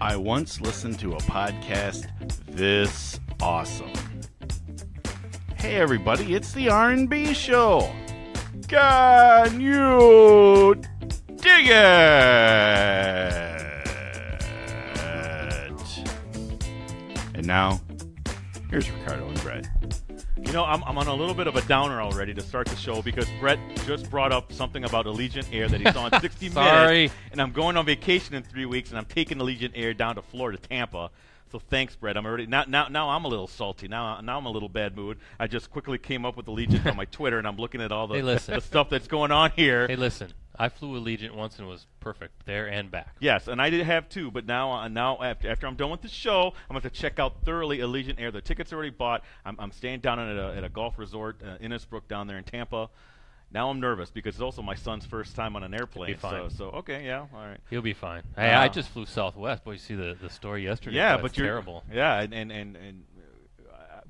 I once listened to a podcast this awesome. Hey everybody, it's the R&B Show. Can you dig it? And now, here's Ricardo and Brett. You know, I'm on a little bit of a downer already to start the show because Brett just brought up something about Allegiant Air that he saw in 60 Minutes. And I'm going on vacation in 3 weeks, and I'm taking Allegiant Air down to Florida, Tampa. So thanks, Brett. I'm already now I'm a little salty. Now I'm a little bad mood. I just quickly came up with Allegiant on my Twitter, and I'm looking at all the stuff that's going on here. Hey, listen. I flew Allegiant once and it was perfect there and back. Yes, and I did have too, but now after I'm done with the show, I'm going to check out thoroughly Allegiant Air. The tickets are already bought. I'm staying down at a golf resort, Innisbrook down there in Tampa. Now I'm nervous because it's also my son's first time on an airplane. Be fine. So okay, yeah, all right. He'll be fine. I just flew Southwest. Boy, you see the story yesterday. Yeah, but you're terrible. Yeah, and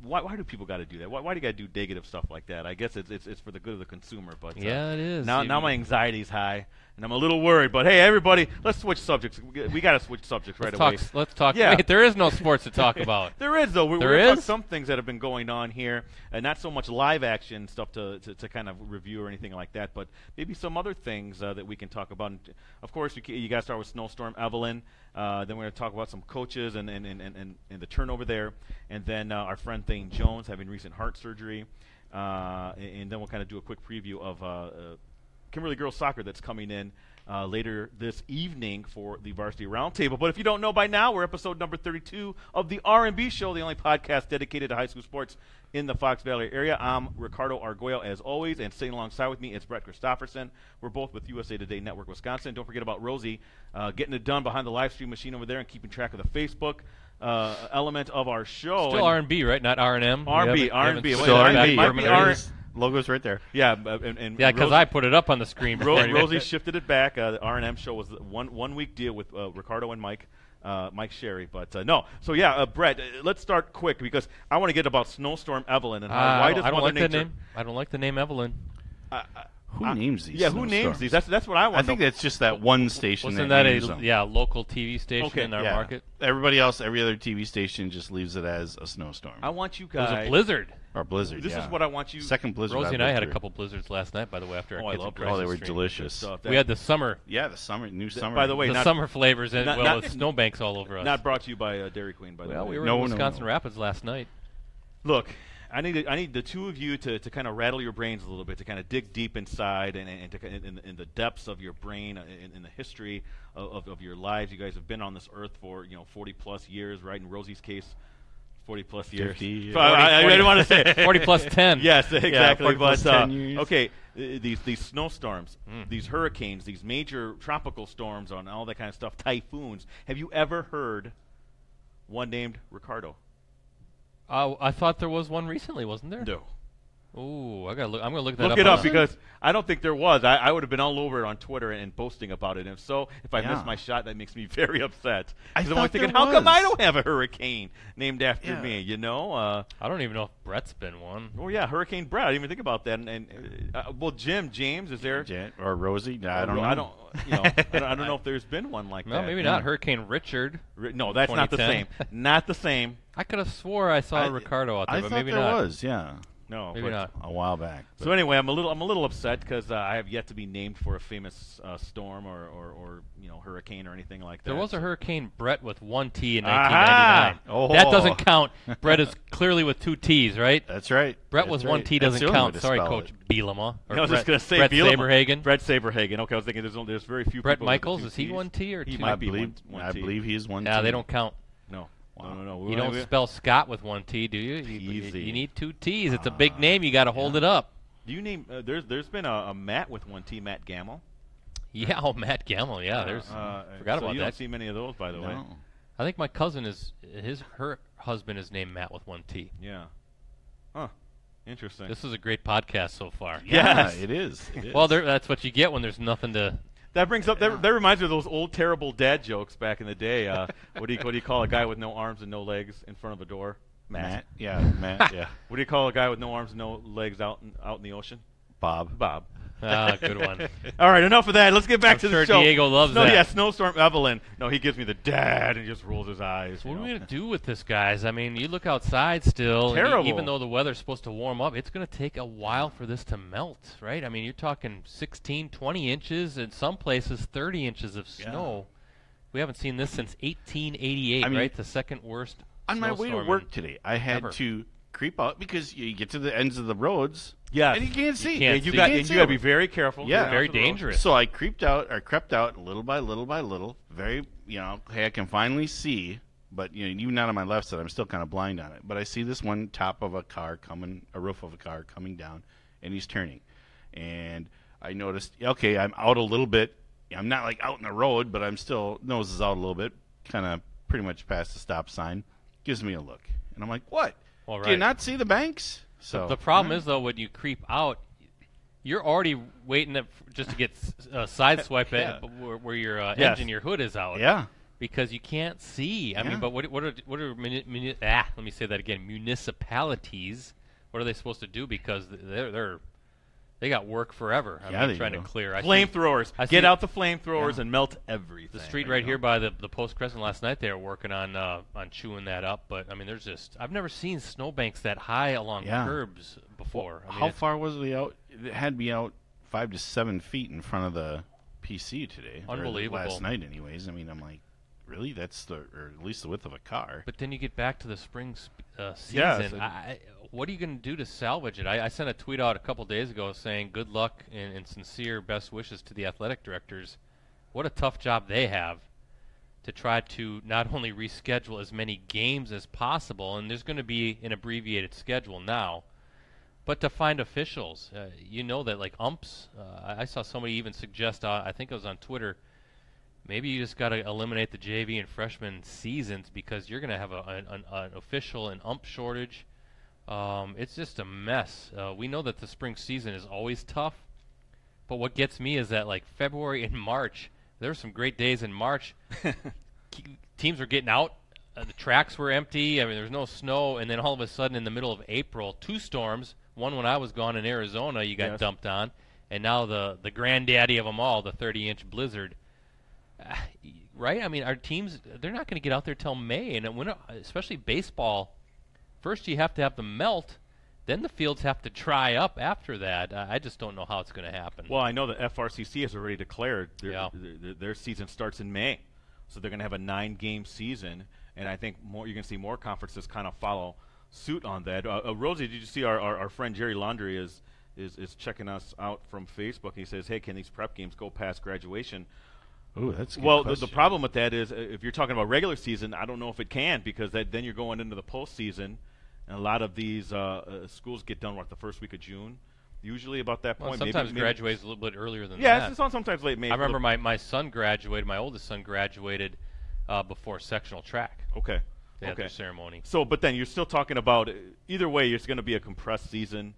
why do people got to do that? Why do you got to do negative stuff like that? I guess it's for the good of the consumer. But yeah, it is. Now my anxiety's high, and I'm a little worried. But hey, everybody, let's switch subjects. We got to switch subjects away. Let's talk. Yeah. Wait, there is no sports to talk about. There is though. We're there going to is talk some things that have been going on here, and not so much live action stuff to kind of review or anything like that, but maybe some other things that we can talk about. And of course, you got to start with Snowstorm Evelyn. Then we're going to talk about some coaches and the turnover there, and then our friend Thane Jones having recent heart surgery, and then we'll kind of do a quick preview of Kimberly Girls Soccer that's coming in later this evening for the Varsity Roundtable. But if you don't know by now, we're episode number 32 of the R&B Show, the only podcast dedicated to high school sports in the Fox Valley area. I'm Ricardo Arguello, as always, and sitting alongside with me is Brett Christopherson. We're both with USA Today Network Wisconsin. Don't forget about Rosie getting it done behind the live stream machine over there and keeping track of the Facebook element of our show. Still R&B, right? Not R&M? R&B. Still R&B. Still Logo's right there. Yeah, because I put it up on the screen. Rosie shifted it back. The R&M show was a one-week deal with Ricardo and Mike Sherry. But no. So, yeah, Brett, let's start quick because I want to get about Snowstorm Evelyn. And why does Mother Nature... name. I don't like the name Evelyn. Who names these? Yeah, who names these? That's what I want. I think that's just that one station. Wasn't that a local TV station in our market? Everybody else, every other TV station just leaves it as a snowstorm. I want you guys. It was a blizzard. Or blizzard. This is what I want you. Second blizzard. Rosie and I had a couple blizzards last night, by the way, after our kids loved they were delicious. We had the summer. Yeah, the summer, new summer. By the way, the summer flavors and the snowbanks all over us. Not brought to you by Dairy Queen. By the way, well, we were in Wisconsin Rapids last night. Look. I need the two of you to kind of rattle your brains a little bit, to kind of dig deep inside and to, in the depths of your brain, in the history of your lives. You guys have been on this earth for 40 plus years, right? In Rosie's case, 40 plus years. 50, 40, I didn't want to say 40 plus 10. Yes, exactly. Yeah, 40 plus 10 years. Okay, these snowstorms, these hurricanes, these major tropical storms, and all that kind of stuff, typhoons. Have you ever heard one named Ricardo? I thought there was one recently, wasn't there? No. Ooh, I'm gonna look that up. Look it up because I don't think there was. I would have been all over it on Twitter and boasting about it. And if I miss my shot, that makes me very upset. Because I'm thinking, how come I don't have a hurricane named after me? I don't even know if Brett's been one. Oh yeah, Hurricane Brett. I didn't even think about that. Well, James, is there? Or Rosie? No, I don't know. I don't know if there's been one like that. No, maybe not. Hurricane Richard. No, that's not the same. Not the same. I could have swore I saw Ricardo out there, but maybe not. I thought there was, yeah. No, maybe not. A while back. So anyway, I'm a little upset because I have yet to be named for a famous storm or hurricane or anything like that. There was a Hurricane Brett with one T in 1999. Oh. That doesn't count. Brett is clearly with two T's, right? That's right. Brett with one T doesn't count. Sorry, Coach Bielema. I was just going to say Brett Bielema. Saberhagen. Brett Saberhagen. Okay, I was thinking there's very few. Brett people Michaels, with is he one T or two? He might be one T. I believe he is one T. Yeah, they don't count. No. Wow. No. You don't spell Scott with one T, do you? Easy. You need two T's. It's a big name. You got to hold it up. Do you name? There's been a Matt with one T, Matt Gamble. Yeah, Matt Gamble. Yeah, forgot about you that. Don't see many of those, by the way. I think my cousin her husband is named Matt with one T. Yeah. Huh. Interesting. This is a great podcast so far. Yeah, it is. Well, that's what you get when there's nothing to. That brings up that reminds me of those old terrible dad jokes back in the day. What do you call a guy with no arms and no legs in front of a door? Matt. Yeah. What do you call a guy with no arms and no legs out in the ocean? Bob. Good one. All right, enough of that. Let's get back I'm to sure the show. Diego loves that. Yeah, Snowstorm Evelyn. No, he gives me the dad and just rolls his eyes. What are we going to do with this, guys? I mean, you look outside still. Terrible. And even though the weather's supposed to warm up, it's going to take a while for this to melt, right? I mean, you're talking 16, 20 inches, in some places 30 inches of snow. We haven't seen this since 1888, right? The second worst on my way to work today, I had ever. to creep out because you get to the ends of the roads. Yes. And you can't see. You got to be very careful. Yeah. Very dangerous. So I crept out little by little by little. Very, hey, I can finally see, but even not on my left side, I'm still kind of blind on it. But I see this one top of a roof of a car coming down, and he's turning. And I noticed, okay, I'm out a little bit. I'm not like out in the road, but I'm still nose is out a little bit, kind of pretty much past the stop sign. Gives me a look, and I'm like, what? Well, Do you not see the banks? So the problem is, though, when you creep out, you're already waiting just to get sideswiped where your engine, your hood is out. Yeah. Because you can't see. I mean, but what are let me say that again. Municipalities, what are they supposed to do? Because they got work forever. I mean, trying to clear. Flamethrowers. Get out the flamethrowers and melt everything. The street right here by the Post Crescent last night, they were working on chewing that up. But I mean, I've never seen snowbanks that high along curbs before. I mean, how far was it out? It had to be out 5 to 7 feet in front of the PC today. Unbelievable. Or last night, anyways. I mean, I'm like, really? That's or at least the width of a car. But then you get back to the spring season. Yeah, what are you going to do to salvage it? I sent a tweet out a couple days ago saying good luck and sincere best wishes to the athletic directors. What a tough job they have to try to not only reschedule as many games as possible, and there's going to be an abbreviated schedule now, but to find officials. That like umps, I saw somebody even suggest, I think it was on Twitter, maybe you just got to eliminate the JV and freshman seasons because you're going to have an official and ump shortage. It's just a mess. We know that the spring season is always tough, but what gets me is that like February and March, there were some great days in March. Teams were getting out. The tracks were empty. I mean, there was no snow, and then all of a sudden in the middle of April, 2 storms. One when I was gone in Arizona, you got dumped on, and now the granddaddy of them all, the 30-inch blizzard. Right? I mean, our teams, they're not going to get out there till May, and especially baseball. First, you have to have them melt. Then the fields have to dry up after that. I just don't know how it's going to happen. Well, I know the FRCC has already declared their season starts in May. So they're going to have a 9-game season. And I think you're going to see more conferences kind of follow suit on that. Rosie, did you see our friend Jerry Laundrie is checking us out from Facebook? He says, hey, can these prep games go past graduation? Ooh, that's a good well. question. The problem with that is if you're talking about regular season, I don't know if it can because then you're going into the postseason, and a lot of these schools get done the first week of June, usually about that point. Sometimes graduates a little bit earlier than that. Yeah, it's sometimes late May. I remember my son graduated. My oldest son graduated before sectional track. Okay. They had their ceremony. So, but then you're still talking about either way. It's going to be a compressed season.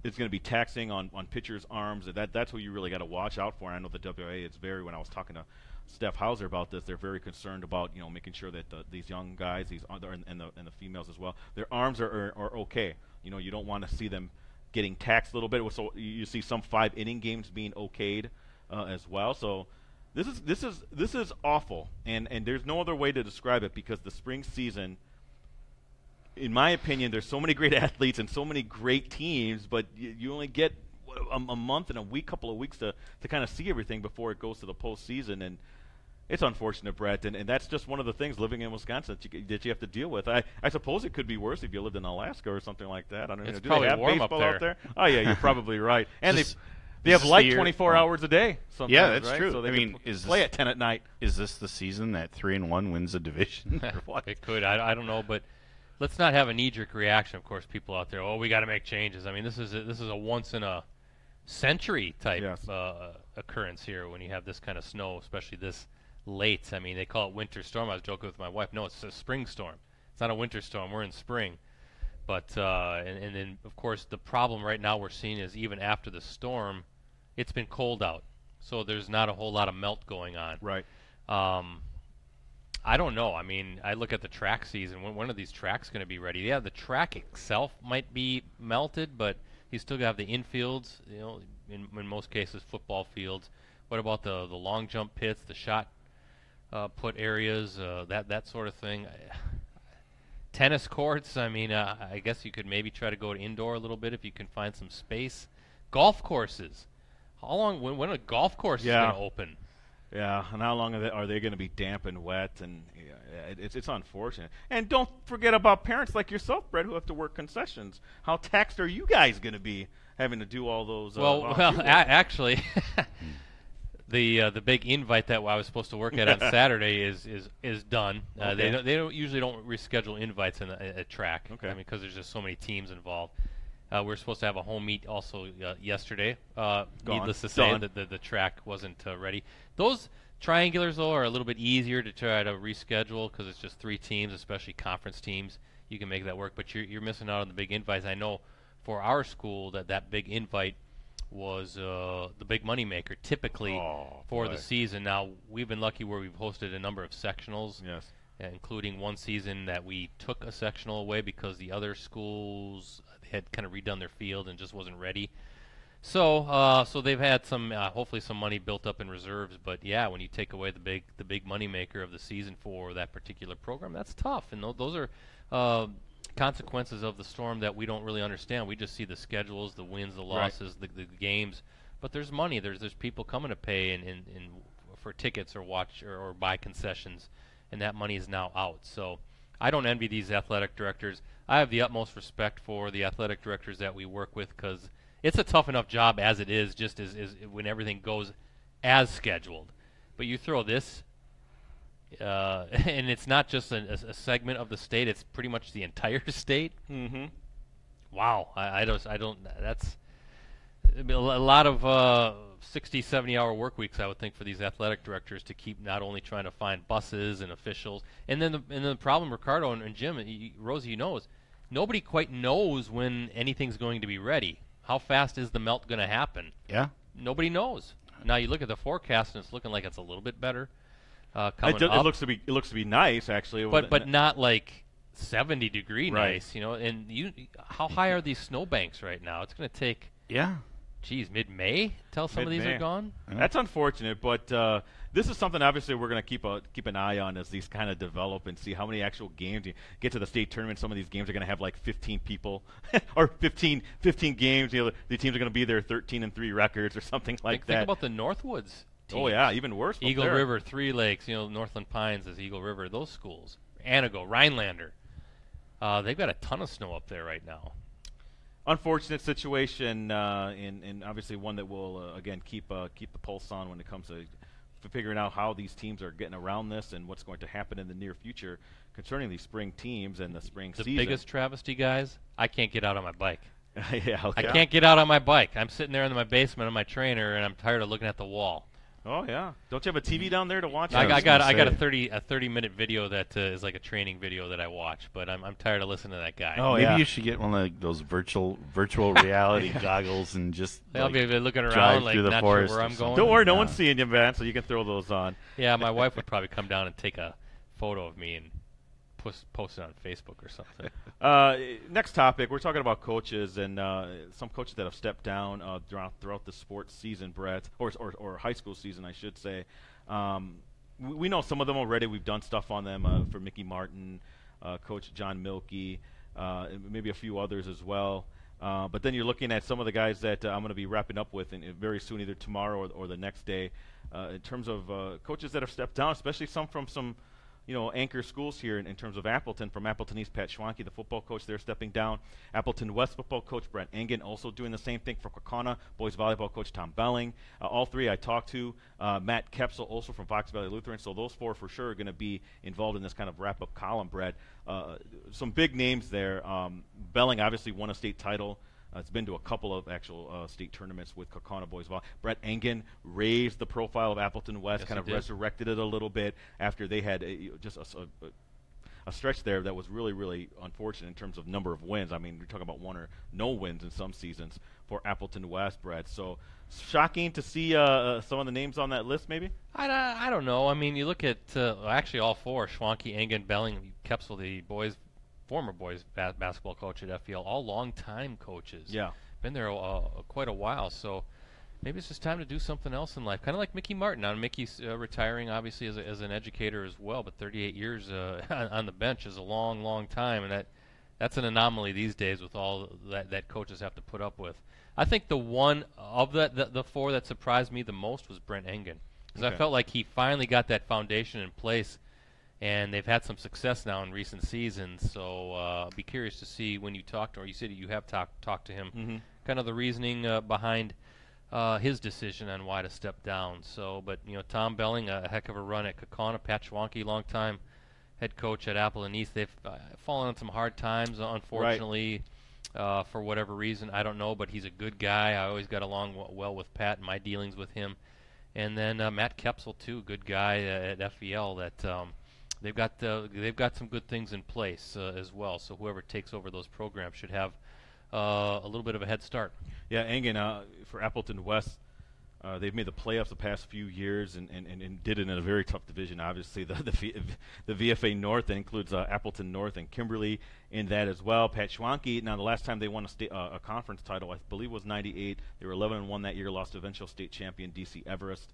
It's going to be taxing on pitchers' arms. That's what you really got to watch out for. And I know the WA is when I was talking to Steph Hauser about this, they're very concerned about making sure that these young guys, and the females as well, their arms are okay. You don't want to see them getting taxed a little bit. So you see some 5-inning games being okayed as well. So this is awful, and there's no other way to describe it because the spring season, in my opinion, there's so many great athletes and so many great teams, but you only get a month and couple of weeks to kind of see everything before it goes to the postseason, and it's unfortunate, Brett, and that's just one of the things living in Wisconsin that you have to deal with. I suppose it could be worse if you lived in Alaska or something like that. I don't know. It's Do probably they have warm baseball up out there? Oh yeah, you're probably right. And they have the light year? 24 hours a day. Sometimes, Yeah, that's right? true. So they I mean, play at 10 at night. Is this the season that 3-1 wins a division? Or what? It could. I don't know, but let's not have a knee-jerk reaction. Of course, people out there, we got to make changes. I mean, this is a once in a century type occurrence here when you have this kind of snow, especially this late. I mean, they call it winter storm. I was joking with my wife. No, it's a spring storm. It's not a winter storm. We're in spring. But and then of course the problem right now we're seeing is even after the storm, it's been cold out, so there's not a whole lot of melt going on. Right. I don't know. I mean, I look at the track season. When are these tracks going to be ready? Yeah, the track itself might be melted, but you still have the infields. in most cases football fields. What about the long jump pits, the shot put areas, that sort of thing? Tennis courts, I mean, I guess you could maybe try to go to indoor a little bit if you can find some space. Golf courses. How long, when a golf course is going to open? Yeah, and how long are they going to be damp and wet? And it's unfortunate. And don't forget about parents like yourself, Brett, who have to work concessions. How taxed are you guys going to be having to do all those? Actually, the big invite that I was supposed to work at on Saturday is done. Okay. They usually don't reschedule invites in a track. Okay. I mean, because there's just so many teams involved. We're supposed to have a home meet also yesterday. Needless to say, that the track wasn't ready. Those triangulars, though, are a little bit easier to try to reschedule because it's just 3 teams, especially conference teams. You can make that work, but you're missing out on the big invites. I know for our school that big invite was the big moneymaker typically for the season. Now, we've been lucky where we've hosted a number of sectionals. Yes. Including one season that we took a sectional away because the other schools had kind of redone their field and just wasn't ready. So they've had some, hopefully some money built up in reserves. But yeah, when you take away the big money maker of the season for that particular program, that's tough. And those are consequences of the storm that we don't really understand. We just see the schedules, the wins, the losses, the games. But there's money. There's people coming to pay in for tickets or watch or buy concessions. And that money is now out. So I don't envy these athletic directors. I have the utmost respect for the athletic directors that we work with because it's a tough enough job as it is, just as when everything goes as scheduled. But you throw this, and it's not just a segment of the state; it's pretty much the entire state. Mm-hmm. Wow, I don't. That's a lot of 60, 70-hour work weeks, I would think, for these athletic directors to keep not only trying to find buses and officials, and then the problem, Ricardo and Jim, Rosie, knows, nobody quite knows when anything's going to be ready. How fast is the melt going to happen? Yeah. Nobody knows. Now you look at the forecast, and it's looking like it's a little bit better coming It up. looks to be nice, actually. But not like 70-degree nice, you know. And how high are these snowbanks right now? It's going to take. Yeah. Geez, mid-May till some of these are gone? That's unfortunate, but this is something obviously we're going to keep an eye on as these kind of develop and see how many actual games. You get to the state tournament, some of these games are going to have like 15 people or 15 games. You know, the teams are going to be there 13-3 records or something like that. Think about the Northwoods teams. Oh, yeah, even worse. Eagle River, Three Lakes, Northland Pines is Eagle River, those schools. Anago, Rhinelander. They've got a ton of snow up there right now. Unfortunate situation, and obviously one that we'll again keep the pulse on when it comes to figuring out how these teams are getting around this and what's going to happen in the near future concerning these spring teams and the spring season. The biggest travesty, guys, I can't get out on my bike. Yeah. I can't get out on my bike. I'm sitting there in my basement on my trainer, and I'm tired of looking at the wall. Oh yeah, don't you have a TV down there to watch? I got a 30-minute video that is like a training video that I watch, but I'm tired of listening to that guy. Oh, maybe you should get one of those virtual reality goggles and just I'll be looking around drive like through the not forest sure where I'm going. Don't worry, no one's seeing you, man, so you can throw those on. Yeah, my wife would probably come down and take a photo of me and post it on Facebook or something. Next topic, we're talking about coaches and some coaches that have stepped down throughout the sports season, Brett, or high school season, I should say. We know some of them already. We've done stuff on them for Mickey Martin, Coach John Milkey, maybe a few others as well. But then you're looking at some of the guys that I'm going to be wrapping up with very soon, either tomorrow or the next day, in terms of coaches that have stepped down, especially some from some anchor schools here in terms of Appleton. From Appleton East, Pat Schwanke, the football coach there, stepping down. Appleton West football coach Brent Engen also doing the same thing. For Kaukauna, boys volleyball coach Tom Belling. All three I talked to. Matt Kepsel also from Fox Valley Lutheran. So those four for sure are going to be involved in this kind of wrap-up column, Brett. Some big names there. Belling obviously won a state title. It's been to a couple of actual state tournaments with Kaukauna boys volleyball. Brett Engen raised the profile of Appleton West, kind of resurrected it a little bit after they had just a stretch there that was really, really unfortunate in terms of number of wins. I mean, you're talking about one or no wins in some seasons for Appleton West, Brett. So shocking to see some of the names on that list, maybe? I don't know. I mean, you look at actually all four, Schwanke, Engen, Belling, Kepsel, the former boys basketball coach at FPL, all long-time coaches. Yeah. Been there quite a while. So maybe it's just time to do something else in life. Kind of like Mickey Martin. Now, Mickey's retiring, obviously, as an educator as well, but 38 years on the bench is a long, long time, and that's an anomaly these days with all that coaches have to put up with. I think the one of the four that surprised me the most was Brent Engen, because I felt like he finally got that foundation in place, and they've had some success now in recent seasons. So I'll be curious to see when you talk to him, or you said you have talked to him, kind of the reasoning behind his decision on why to step down. So, but Tom Belling, a heck of a run at Kaukauna. Pat Schwanke, longtime head coach at Apple and East. They've fallen on some hard times, unfortunately, for whatever reason. I don't know, but he's a good guy. I always got along well with Pat in my dealings with him. And then Matt Kepsel, too, good guy at FEL. That they've got some good things in place as well. So whoever takes over those programs should have a little bit of a head start. Yeah, Engen for Appleton West. They've made the playoffs the past few years and did it in a very tough division. Obviously, the VFA North that includes Appleton North and Kimberly in that as well. Pat Schwanke, now the last time they won a conference title, I believe, was '98. They were 11-1 that year, lost to eventual state champion DC Everest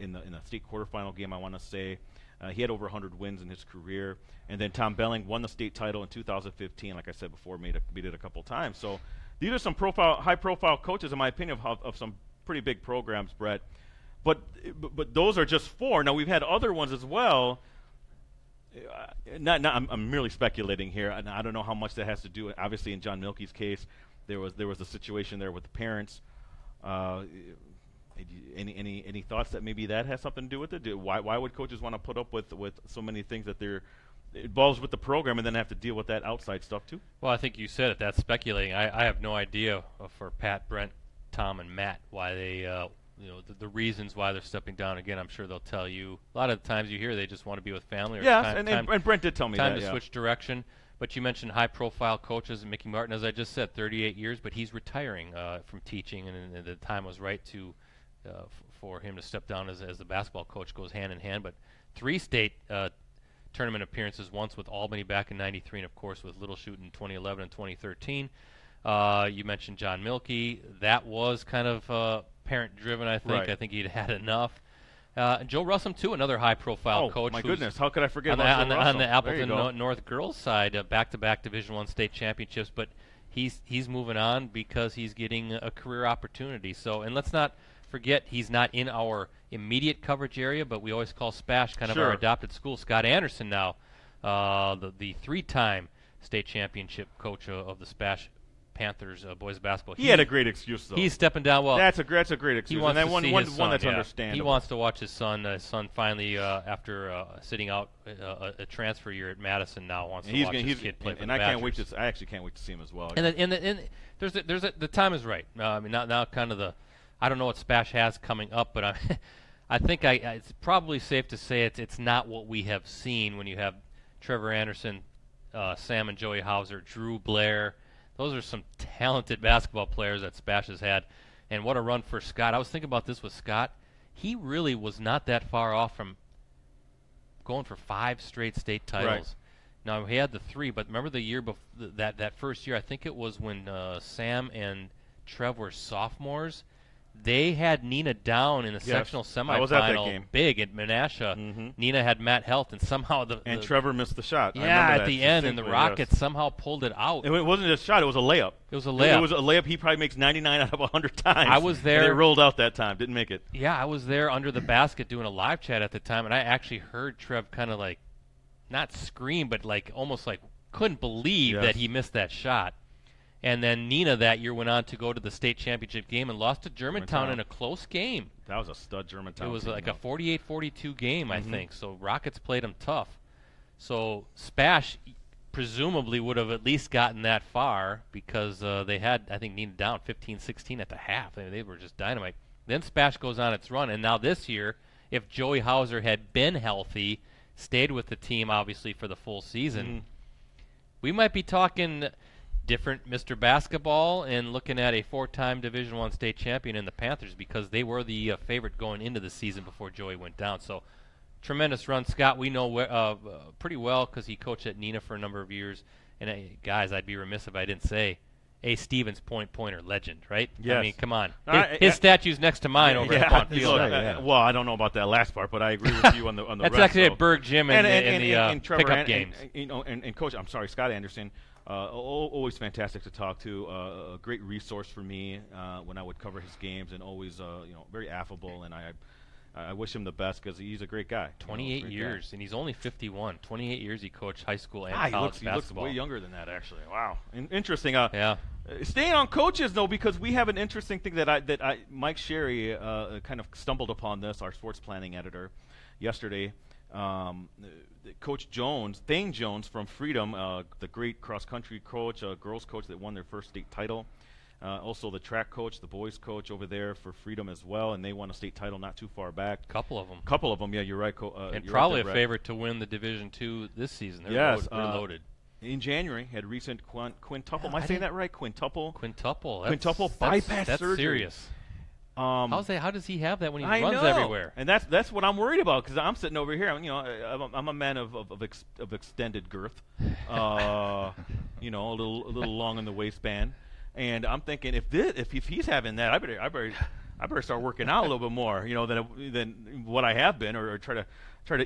in the state quarterfinal game, I want to say. He had over 100 wins in his career. And then Tom Belling won the state title in 2015, like I said before, made it a couple times. So these are some high-profile coaches, in my opinion, of some pretty big programs, Brett. But those are just four. Now, we've had other ones as well. I'm merely speculating here, and I don't know how much that has to do. Obviously, in John Milkey's case, there was a situation there with the parents. Any thoughts that maybe that has something to do with it? Why would coaches want to put up with so many things that they're involved with the program and then have to deal with that outside stuff too? Well, I think you said it. That's speculating. I have no idea for Pat, Brent, Tom, and Matt why they the reasons why they're stepping down. Again, I'm sure they'll tell you. A lot of the times you hear they just want to be with family. Or Yes, and Brent did tell me time that. to switch direction. But you mentioned high-profile coaches, and Mickey Martin, as I just said, 38 years, but he's retiring from teaching, and the time was right to for him to step down as the basketball coach. Goes hand in hand. But 3 state tournament appearances, once with Albany back in '93, and of course with Little Chute in 2011 and 2013. You mentioned John Milkey. That was kind of parent-driven, I think. Right. I think he'd had enough. Joe Russum, too, another high-profile coach. Oh, my goodness. How could I forget about Joe Russum? On the Appleton North girls side, back-to-back Division I state championships. But he's moving on because he's getting a career opportunity. So, and let's not forget he's not in our immediate coverage area, but we always call SPASH kind of our adopted school. Scott Anderson now, the 3-time state championship coach of the SPASH Panthers boys basketball. He had a great excuse, though. He's stepping down. Well, that's a great excuse. He wants and to one, see one, his one son, that's understandable. He wants to watch his son. His son finally, after sitting out a transfer year at Madison, now wants to watch his kid play for the Badgers. I actually can't wait to see him as well. And the time is right. I mean, now kind of I don't know what SPASH has coming up, but I think it's probably safe to say it's not what we have seen when you have Trevor Anderson, Sam and Joey Hauser, Drew Blair. Those are some talented basketball players that SPASH has had. And what a run for Scott. I was thinking about this with Scott. He really was not that far off from going for 5 straight state titles. Right. Now, he had the 3, but remember the year that first year, I think it was when Sam and Trev were sophomores. They had Nina down in the sectional semifinal. I was at that game. Big at Menasha. Mm-hmm. Nina had Matt Health, and somehow Trevor missed the shot. Yeah, at the end, and the Rockets somehow pulled it out. It wasn't a shot; it was a layup. It was a layup. He probably makes 99 out of 100 times. I was there. And they rolled out that time. Didn't make it. Yeah, I was there under the basket doing a live chat at the time, and I actually heard Trev kind of like, not scream, but like almost like couldn't believe that he missed that shot. And then Nina that year went on to go to the state championship game and lost to Germantown in a close game. That was a stud Germantown. It was team, like a 48-42 game, I think. So Rockets played them tough. So SPASH presumably would have at least gotten that far because they had, I think, Nina down 15-16 at the half. I mean, they were just dynamite. Then SPASH goes on its run. And now this year, if Joey Hauser had been healthy, stayed with the team, obviously, for the full season, we might be talking different Mr. Basketball and looking at a 4-time Division I state champion in the Panthers because they were the favorite going into the season before Joey went down. So tremendous run. Scott, we know pretty well because he coached at Nina for a number of years. And guys, I'd be remiss if I didn't say a Stevens pointer legend, right? Yes. I mean, come on. His statue's next to mine over at Vaughn Field. Well, I don't know about that last part, but I agree with you on the That's rest, actually at Berg Gym in the Trevor, pickup games. And Coach, I'm sorry, Scott Anderson, always fantastic to talk to. A great resource for me when I would cover his games, and always very affable. And I wish him the best because he's a great guy. 28 years, and he's only 51. 28 years he coached high school and college basketball. He looks way younger than that, actually. Wow, interesting. Yeah. Staying on coaches, though, because we have an interesting thing that Mike Sherry kind of stumbled upon this, our sports planning editor, yesterday. Coach Jones, Thane Jones from Freedom, the great cross-country coach, girls coach that won their first state title. Also the track coach, the boys coach over there for Freedom as well, and they won a state title not too far back. Couple of them, yeah, you're right. And probably a favorite to win the Division II this season. They're loaded. In January, had recent quintuple. Am I saying that right? Quintuple. Quintuple bypass that's surgery. Serious. How does he have that when he runs know. everywhere? And that's what I'm worried about because I'm sitting over here. I'm a man of extended girth. A little long in the waistband. And I'm thinking if he's having that, I better start working out a little bit more, than what I have been, or try to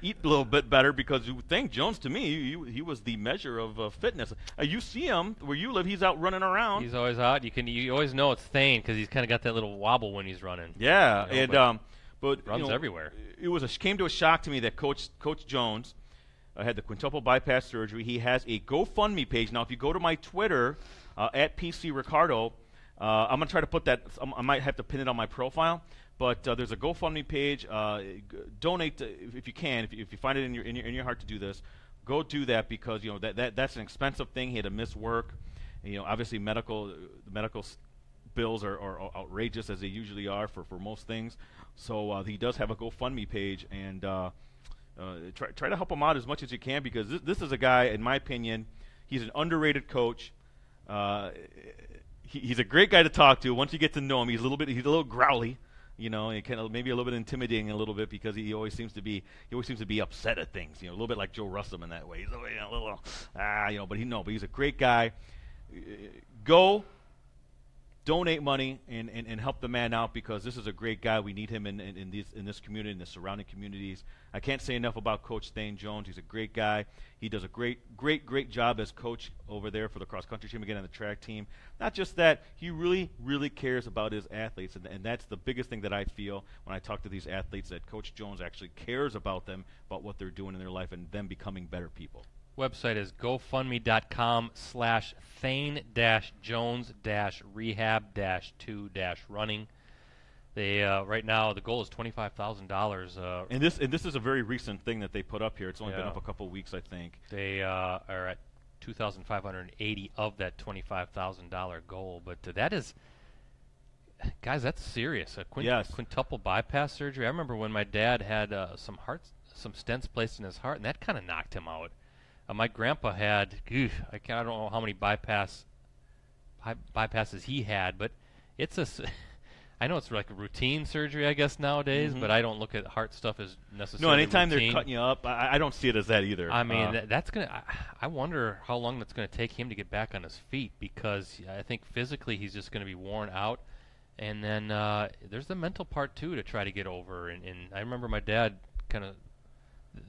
eat a little bit better, because you think Jones, to me, he was the measure of fitness. You see him where you live; he's out running around. He's always out. You always know it's Thane because he's kind of got that little wobble when he's running. Yeah, but runs everywhere. It came to a shock to me that Coach Jones had the quintuple bypass surgery. He has a GoFundMe page now. If you go to my Twitter. At PC Ricardo, I'm going to try to put that. I might have to pin it on my profile, but there's a GoFundMe page. Donate if you can. If you find it in your heart to do this, go do that, because that's an expensive thing. He had to miss work. Obviously medical bills are outrageous, as they usually are for most things. So he does have a GoFundMe page, and try to help him out as much as you can, because this is a guy, in my opinion, he's an underrated coach. He's a great guy to talk to. Once you get to know him, he's a little growly, and kind of maybe a little bit intimidating a little bit, because he always seems to be upset at things, a little bit like Joe Russell in that way. He's a little but he's a great guy. Go donate money and help the man out, because this is a great guy. We need him in this community, in the surrounding communities. I can't say enough about Coach Thane Jones. He's a great guy. He does a great job as coach over there for the cross-country team, again, on the track team. Not just that, he really, really cares about his athletes, and that's the biggest thing that I feel when I talk to these athletes, that Coach Jones actually cares about them, about what they're doing in their life, and them becoming better people. Website is gofundme.com/Thane-Jones-Rehab-2-Running. They right now the goal is $25,000. And this is a very recent thing that they put up here. It's only been up a couple of weeks, I think. They are at $2,580 of that $25,000 goal, but that is, guys, that's serious. Quintuple bypass surgery. I remember when my dad had some stents placed in his heart, and that kind of knocked him out. My grandpa had, I don't know how many bypasses he had, but I know it's like a routine surgery, I guess, nowadays, but I don't look at heart stuff as necessarily anytime routine. They're cutting you up, I don't see it as that either. I mean, that's going to, I wonder how long that's going to take him to get back on his feet, because I think physically he's just going to be worn out. And then there's the mental part, too, to try to get over. And I remember my dad kind of,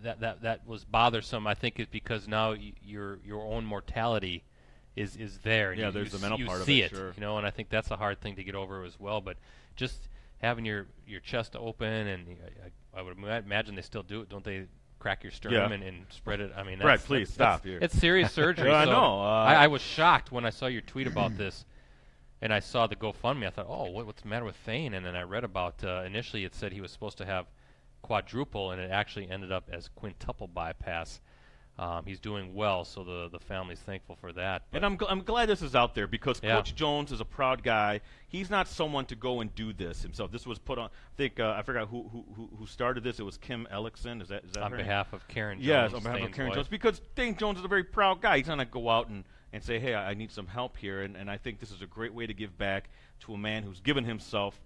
that was bothersome. I think is because now your own mortality is there. And there's the mental part of it. it, sure. And I think that's a hard thing to get over as well. But just having your chest open, and I would imagine they still do it, don't they? Crack your sternum and spread it. I mean, Brett, please stop here. It's serious surgery. I know. I was shocked when I saw your tweet about this, and I saw the GoFundMe. I thought, what's the matter with Thane? And then I read about initially it said he was supposed to have quadruple, and it actually ended up as quintuple bypass. He's doing well, so the family's thankful for that. And I'm glad this is out there, because Coach Jones is a proud guy. He's not someone to go and do this himself. This was put on. I think I forgot who started this. It was Kim Ellickson. Is that on her behalf name? of Karen Jones? Yes, on behalf of Karen Jones, because Thane Jones is a very proud guy. He's not going to go out and say, hey, I need some help here. And I think this is a great way to give back to a man who's given himself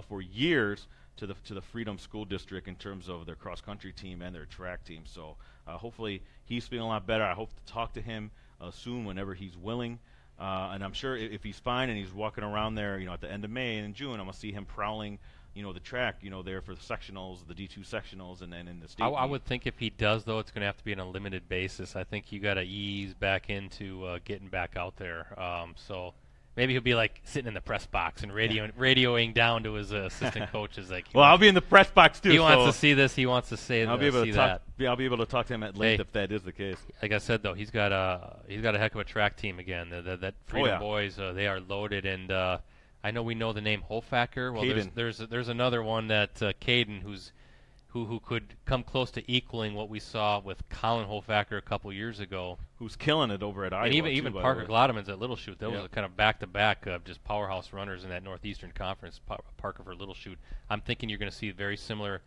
for years to the Freedom School District in terms of their cross-country team and their track team. So hopefully he's feeling a lot better. I hope to talk to him soon whenever he's willing. And I'm sure if he's fine and he's walking around there, at the end of May and in June, I'm going to see him prowling, the track, there for the sectionals, the D2 sectionals, and then in the state. I would think if he does, though, it's going to have to be on a limited basis. I think you got to ease back into getting back out there. So maybe he'll be like sitting in the press box and radioing down to his assistant coaches. Like, well, I'll be in the press box too. He wants to see this. He wants to say. I'll be able to talk. that. Yeah, I'll be able to talk to him at length if that is the case. Like I said, though, he's got a heck of a track team again. That Freedom Boys, they are loaded, and I know we know the name Hofacker. Well, there's another one that Caden, who could come close to equaling what we saw with Colin Hofacker a couple years ago. Who's killing it over at Iowa. And even Parker Glottemans at Little Chute. Those was kind of back-to-back of just powerhouse runners in that Northeastern Conference. Parker for Little Chute. I'm thinking you're going to see very similar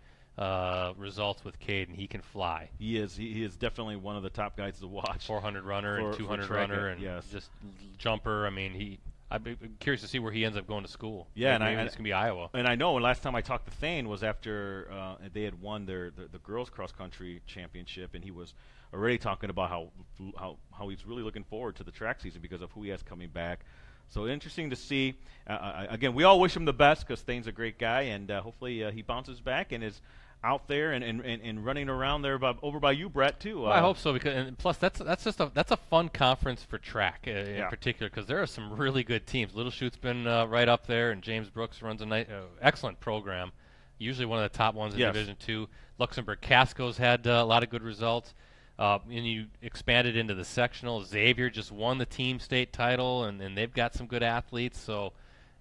results with Caden. He can fly. He is. He is definitely one of the top guys to watch. 400 runner and 200 runner and just jumper. I mean, I'd be curious to see where he ends up going to school. Yeah, maybe it's going to be Iowa. And I know last time I talked to Thane was after they had won the girls cross country championship, and he was already talking about how he's really looking forward to the track season because of who he has coming back. So interesting to see. Again, we all wish him the best because Thane's a great guy, and hopefully he bounces back and is out there and running around there over by you, Brett, too. Well, I hope so, and plus that's a fun conference for track in particular because there are some really good teams. Little Chute's been right up there, and James Brooks runs an excellent program, usually one of the top ones in Division II. Luxembourg Casco's had a lot of good results. And you expanded into the sectional. Xavier just won the team state title, and they've got some good athletes. So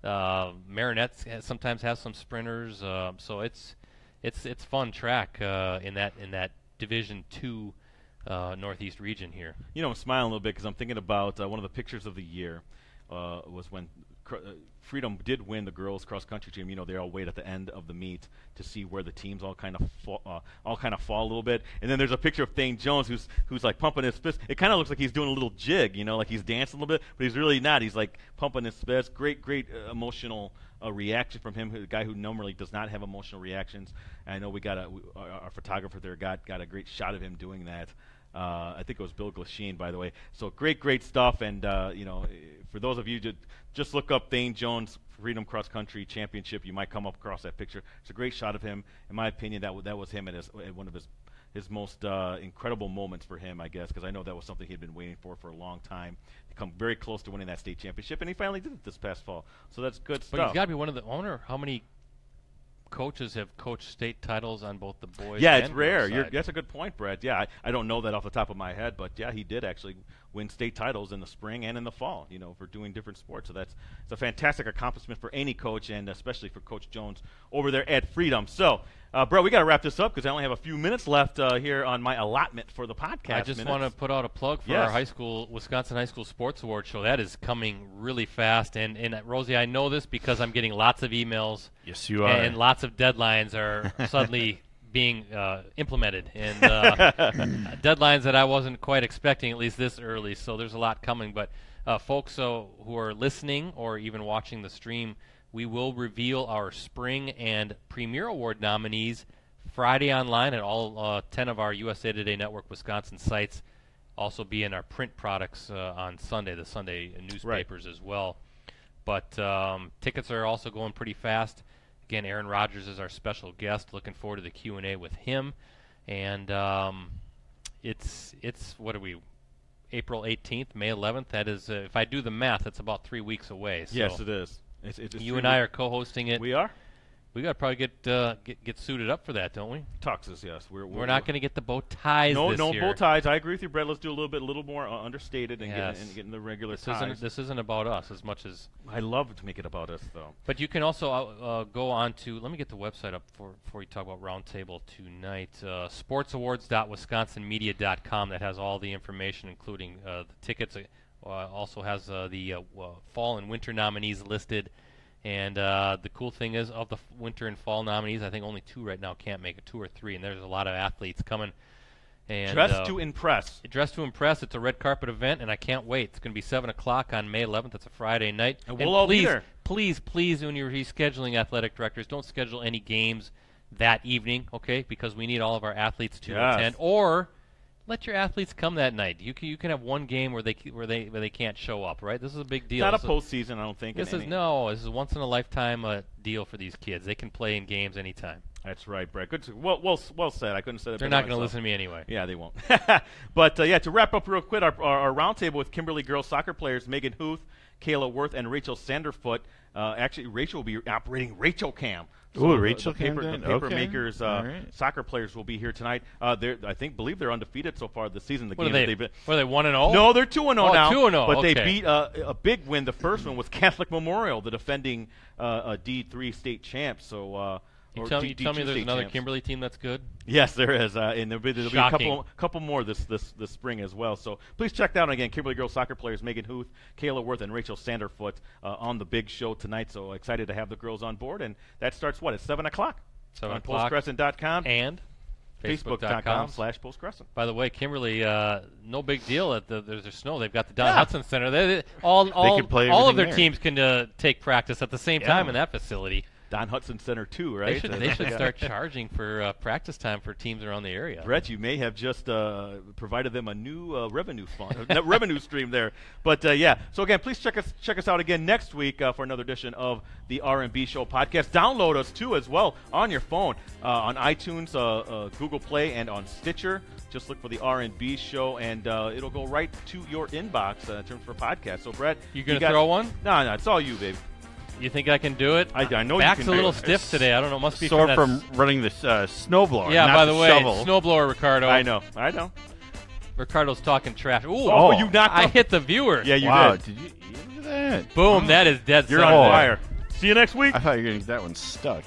Marinette sometimes has some sprinters. So it's fun track in that Division II Northeast region here. I'm smiling a little bit because I'm thinking about one of the pictures of the year was when Freedom did win the girls cross country team. They all wait at the end of the meet to see where the teams all kind of fall a little bit. And then there's a picture of Thane Jones who's like pumping his fist. It kind of looks like he's doing a little jig, like he's dancing a little bit, but he's really not. He's like pumping his fist. Great emotional reaction from him, a guy who normally does not have emotional reactions. And I know we got our photographer there got a great shot of him doing that. I think it was Bill Glasheen, by the way. So great stuff. And for those of you to just look up Thane Jones Freedom Cross Country Championship, you might come up across that picture. It's a great shot of him. In my opinion, that was him at one of his most incredible moments for him, I guess, because I know that was something he'd been waiting for a long time. He come very close to winning that state championship, and he finally did it this past fall. So that's good stuff. But he's got to be one of the owner. How many coaches have coached state titles on both the boys? Yeah, and it's rare. girls side? That's a good point, Brett. Yeah, I don't know that off the top of my head, but yeah, he did actually win state titles in the spring and in the fall, for doing different sports. So it's a fantastic accomplishment for any coach, and especially for Coach Jones over there at Freedom. So, Brett, we got to wrap this up because I only have a few minutes left here on my allotment for the podcast. I just want to put out a plug for our Wisconsin High School Sports Award show. That is coming really fast, and Rosie, I know this because I'm getting lots of emails. Yes, you are. And lots of deadlines are suddenly being implemented, and deadlines that I wasn't quite expecting, at least this early. So there's a lot coming. But folks who are listening or even watching the stream, we will reveal our spring and premier award nominees Friday online at all 10 of our USA Today Network Wisconsin sites. Also be in our print products on Sunday, the Sunday newspapers as well. But tickets are also going pretty fast. Again, Aaron Rodgers is our special guest. Looking forward to the Q&A with him. And it's what are we, April 18th, May 11th? That is, if I do the math, it's about 3 weeks away. So yes, it is. It's you and I are co-hosting it. We are? We got to probably get suited up for that, don't we? Tuxes, yes. We're not going to get the bow ties this year. No bow ties. I agree with you, Brett. Let's do a little more understated and get in the regular ties. This isn't about us as much as... I love to make it about us, though. But you can also go on to... Let me get the website up before you talk about Roundtable tonight. sportsawards.wisconsinmedia.com. That has all the information, including the tickets. Also has the fall and winter nominees listed. And the cool thing is, of the winter and fall nominees, I think only 2 right now can't make it, 2 or 3, and there's a lot of athletes coming. And Dress to impress. Dress to impress. It's a red carpet event, and I can't wait. It's going to be 7 o'clock on May 11th. That's a Friday night. And we'll all be there. Please, when you're rescheduling athletic directors, don't schedule any games that evening, okay, because we need all of our athletes to attend. Or let your athletes come that night. You can have one game where they can't show up, right? This is a big deal. It's not a postseason, I don't think. This is a once in a lifetime deal for these kids. They can play in games anytime. That's right, Brett. Good. Well said. I couldn't say that. They're not going to listen to me anyway. Yeah, they won't. But yeah, to wrap up real quick, our roundtable with Kimberly girls soccer players Megan Huth, Kayla Worth, and Rachel Sanderfoot. Actually, Rachel will be operating Rachel Cam. So Rachel Cam. The paper makers, soccer players will be here tonight. Believe they're undefeated so far this season. Were they 1-0? No, they're 2-0 now. 2-0. But okay. they beat a big win. The first one was Catholic Memorial, the defending D3 state champs. So. You tell me there's another champs. Kimberly team that's good? Yes, there is, and there'll be a couple more this spring as well. So please check that out again. Kimberly girls soccer players Megan Huth, Kayla Worth, and Rachel Sanderfoot on the big show tonight. So excited to have the girls on board, and that starts at 7 o'clock. 7 on o'clock. postcrescent.com and Facebook.com/postcrescent. By the way, Kimberly, no big deal that there's snow. They've got the Don Hudson Center. All of their teams can take practice at the same time in that facility. Don Hudson Center 2, right? They should start charging for practice time for teams around the area. Brett, you may have just provided them a new revenue fund, revenue stream there. But yeah, so again, please check us out again next week for another edition of the R&B Show podcast. Download us too as well on your phone on iTunes, Google Play, and on Stitcher. Just look for the R&B Show, and it'll go right to your inbox in terms for podcast. So Brett, you gonna throw one? No, it's all you, babe. You think I can do it? I know Back's you can. A little stiff today. I don't know. Must be sore from running this snowblower. Yeah. Not by the way, shovel. snowblower, Ricardo. I know. Ricardo's talking trash. Ooh, you knocked. I hit the viewer. Yeah, you wow, did. Did you look at that? Boom! That is dead. You're on fire. See you next week. I thought you were getting that one stuck.